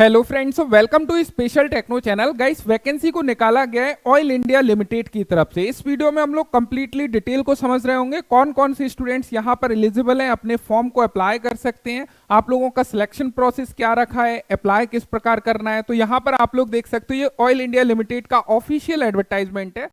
Hello friends, welcome to special techno channel. Guys, vacancy को निकाला गया है ऑयल इंडिया लिमिटेड की तरफ से। इस वीडियो में हम लोग कंप्लीटली डिटेल को समझ रहे होंगे, कौन कौन से स्टूडेंट्स यहां पर एलिजिबल हैं, अपने फॉर्म को अप्लाई कर सकते हैं, आप लोगों का सिलेक्शन प्रोसेस क्या रखा है, अप्लाई किस प्रकार करना है। तो यहां पर आप लोग देख सकते हो, ये ऑयल इंडिया लिमिटेड का ऑफिशियल एडवर्टाइजमेंट है।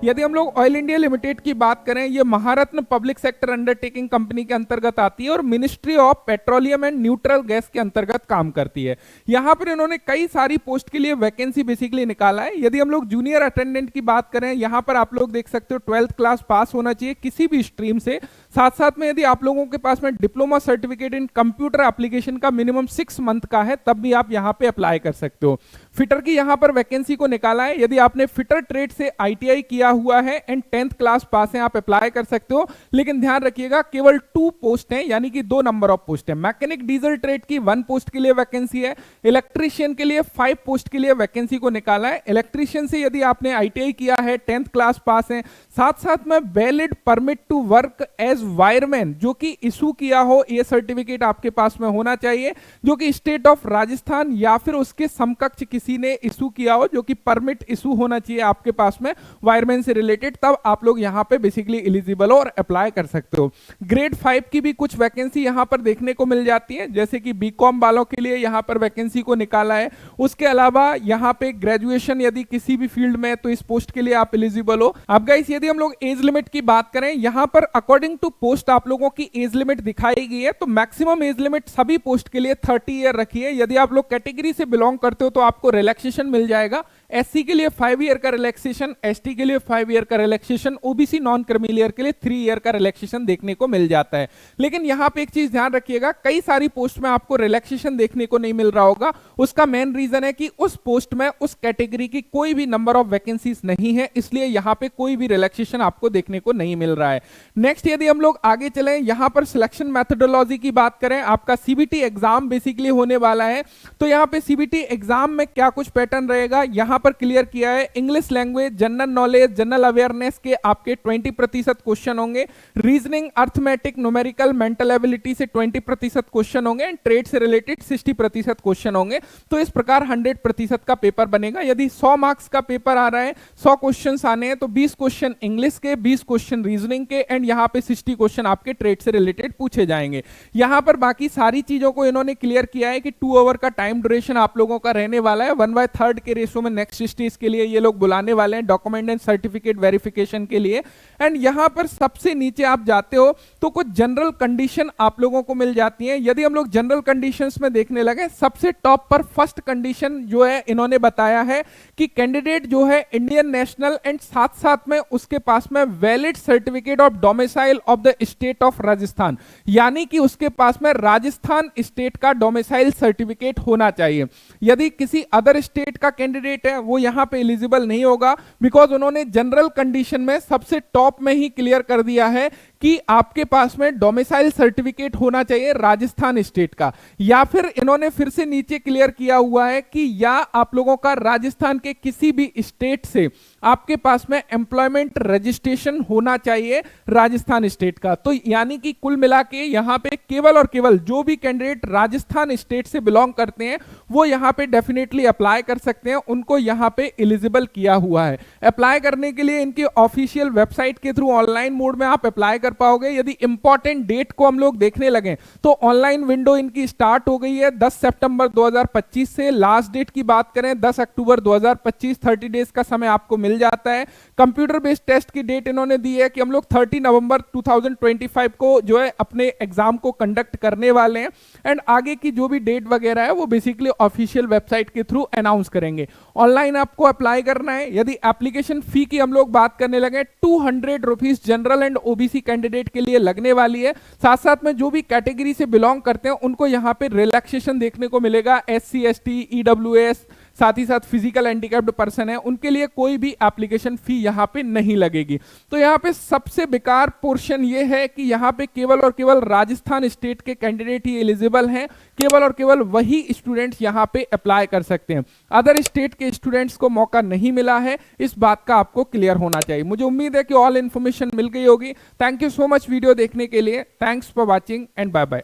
यदि हम लोग ऑयल इंडिया लिमिटेड की बात करें, ये महारत्न पब्लिक सेक्टर अंडरटेकिंग कंपनी के अंतर्गत आती है और ministry of petroleum and neutral gas के अंतर्गत काम करती है। यहां पर इन्होंने कई सारी पोस्ट के लिए वैकेंसी बेसिकली निकाला है। यदि हम लोग जूनियर अटेंडेंट की बात करें, यहां पर आप लोग देख सकते हो 12th क्लास पास होना चाहिए किसी भी स्ट्रीम से। साथ साथ में यदि आप लोगों के पास में diploma certificate in computer application का मिनिमम 6 मंथ का है, तब भी आप यहां पे अप्लाई कर सकते हो। फिटर की यहां पर वैकेंसी को निकाला है। यदि आपने फिटर ट्रेड से आईटीआई किया हुआ है एंड 10th क्लास पास है, आप अप्लाई कर सकते हो। लेकिन ध्यान रखिएगा, केवल 2 पोस्ट हैं, यानी कि 2 नंबर ऑफ पोस्ट है। मैकेनिक डीजल ट्रेड की 1 पोस्ट के लिए वैकेंसी है। इलेक्ट्रीशियन के लिए 5 पोस्ट के लिए वैकेंसी को निकाला है। इलेक्ट्रीशियन से यदि आपने आईटीआई किया है, 10th क्लास पास है, साथ साथ में valid permit to work as wireman जो कि इशू किया हो, यह सर्टिफिकेट आपके पास में होना चाहिए, जो कि स्टेट ऑफ राजस्थान या फिर उसके समकक्ष किसी ने इशू किया हो, जो कि परमिट इशू होना चाहिए आपके पास में वायरमैन से रिलेटेड, तब आप लोग यहां पे बेसिकली एलिजिबल हो और अप्लाई कर सकते हो। ग्रेड 5 की भी कुछ वैकेंसी यहां पर देखने को मिल जाती है, जैसे कि बीकॉम वालों के लिए यहां पर वैकेंसी को निकाला है। उसके अलावा यहां पे ग्रेजुएशन यदि किसी भी फील्ड में, तो इस पोस्ट के लिए आप एलिजिबल हो। अब गाइस, यदि हम लोग एज लिमिट की बात करें, यहां पर अकॉर्डिंग टू पोस्ट आप लोगों की एज लिमिट दिखाई गई है। तो मैक्सिमम एज लिमिट सभी पोस्ट के लिए 30 ईयर रखी है। यदि आप लोग कैटेगरी से बिलोंग करते हो तो आपको रिलैक्सेशन मिल जाएगा। एससी के लिए 5 ईयर का रिलैक्सेशन, एसटी के लिए 5 ईयर का रिलैक्सेशन, ओबीसी नॉन क्रिमिलियर के लिए 3 ईयर का रिलैक्सेशन देखने को मिल जाता है। लेकिन यहां पे एक चीज ध्यान रखिएगा, कई सारी पोस्ट में आपको रिलैक्सेशन देखने को नहीं मिल रहा होगा। उसका मेन रीजन है कि उस पोस्ट में उस कैटेगरी की कोई भी नंबर ऑफ वैकेंसीज नहीं है, इसलिए यहां पे कोई भी रिलैक्सेशन आपको देखने को नहीं मिल रहा है। नेक्स्ट, यदि हम लोग आगे चलें, यहां पर सिलेक्शन मैथोडोलॉजी की बात करें, आपका सीबीटी एग्जाम बेसिकली होने वाला है। तो यहां पे सीबीटी एग्जाम में क्या कुछ पैटर्न रहेगा, यहां पर क्लियर किया है। English language, general knowledge, general awareness के आपके 20% क्वेश्चन होंगे। Reasoning, arithmetic, numerical, mental ability से 20% क्वेश्चन होंगे एंड ट्रेड से रिलेटेड 60% क्वेश्चन होंगे। तो इस प्रकार 100% का पेपर बनेगा। यदि 100 मार्क्स का पेपर आ रहा है, 100 क्वेश्चन आने हैं, तो 20 क्वेश्चन इंग्लिश के, 20 क्वेश्चन रीजनिंग के एंड यहां पे 60 क्वेश्चन आपके ट्रेड से रिलेटेड पूछे जाएंगे। यहां पर बाकी सारी चीजों को इन्होंने क्लियर किया है कि 2 आवर का टाइम ड्यूरेशन आप लोगों का रहने वाला है। 1/3 के रेशो में नेक्स्ट स्टेज के लिए ये लोग बुलाने वाले हैं, डॉक्यूमेंट एंड सर्टिफिकेट वेरिफिकेशन के लिए। एंड यहां पर सबसे नीचे आप जाते हो तो कुछ जनरल कंडीशन आप लोगों को मिल जाती हैं। यदि हम लोग जनरल कंडीशंस में देखने लगे, सबसे टॉप पर फर्स्ट कंडीशन जो है इन्होंने बताया है कि कैंडिडेट जो है इंडियन नेशनल एंड साथ साथ में उसके पास में valid certificate of domicile of the state of Rajasthan, यानी कि उसके पास में राजस्थान स्टेट का डोमिसाइल सर्टिफिकेट होना चाहिए। यदि किसी अदर स्टेट का कैंडिडेट है, वो यहां पे एलिजिबल नहीं होगा, बिकॉज उन्होंने जनरल कंडीशन में सबसे टॉप में ही क्लियर कर दिया है कि आपके पास में डोमिसाइल सर्टिफिकेट होना चाहिए राजस्थान स्टेट का। या फिर इन्होंने फिर से नीचे क्लियर किया हुआ है कि या आप लोगों का राजस्थान के किसी भी स्टेट से आपके पास में एम्प्लॉयमेंट रजिस्ट्रेशन होना चाहिए राजस्थान स्टेट का। तो यानी कि कुल मिला के यहां पे केवल और केवल जो भी कैंडिडेट राजस्थान स्टेट से बिलोंग करते हैं, वो यहां पे डेफिनेटली अप्लाई कर सकते हैं, उनको यहां पे एलिजिबल किया हुआ है। अप्लाई करने के लिए इनकी ऑफिशियल वेबसाइट के थ्रू ऑनलाइन मोड में आप अप्लाई कर पाओगे। यदि इंपॉर्टेंट डेट को हम लोग देखने लगे तो ऑनलाइन विंडो इनकी स्टार्ट हो गई है 10 सितंबर 2025 से। लास्ट डेट की बात करें 10 अक्टूबर 2025, 30 डेज का समय आपको मिल जाता है। कंप्यूटर बेस्ड टेस्ट की डेट इन्होंने दी है कि हम लोग 30 नवंबर 2025 को जो है अपने एग्जाम को कंडक्ट करने वाले हैं। एंड आगे की जो भी डेट वगैरह है वो बेसिकली ऑफिशियल वेबसाइट के थ्रू अनाउंस करेंगे। ऑनलाइन आपको अप्लाई करना है। यदि एप्लीकेशन फी की हम लोग बात करने लगे, 200 rupees general and OBC candidate के लिए लगने वाली है। साथ साथ में जो भी कैटेगरी से बिलोंग करते हैं उनको यहां पे रिलैक्सेशन देखने को मिलेगा। एससी, एसटी, ईडब्ल्यूएस, साथ ही साथ फिजिकल हैंडीकैप्ड पर्सन है, उनके लिए कोई भी एप्लीकेशन फी यहाँ पे नहीं लगेगी। तो यहाँ पे सबसे बेकार पोर्शन ये है कि यहाँ पे केवल और केवल राजस्थान स्टेट के कैंडिडेट ही एलिजिबल हैं, केवल और केवल वही स्टूडेंट्स यहाँ पे अप्लाई कर सकते हैं। अदर स्टेट के स्टूडेंट्स को मौका नहीं मिला है, इस बात का आपको क्लियर होना चाहिए। मुझे उम्मीद है कि ऑल इन्फॉर्मेशन मिल गई होगी। Thank you so much video देखने के लिए। Thanks for watching and bye bye.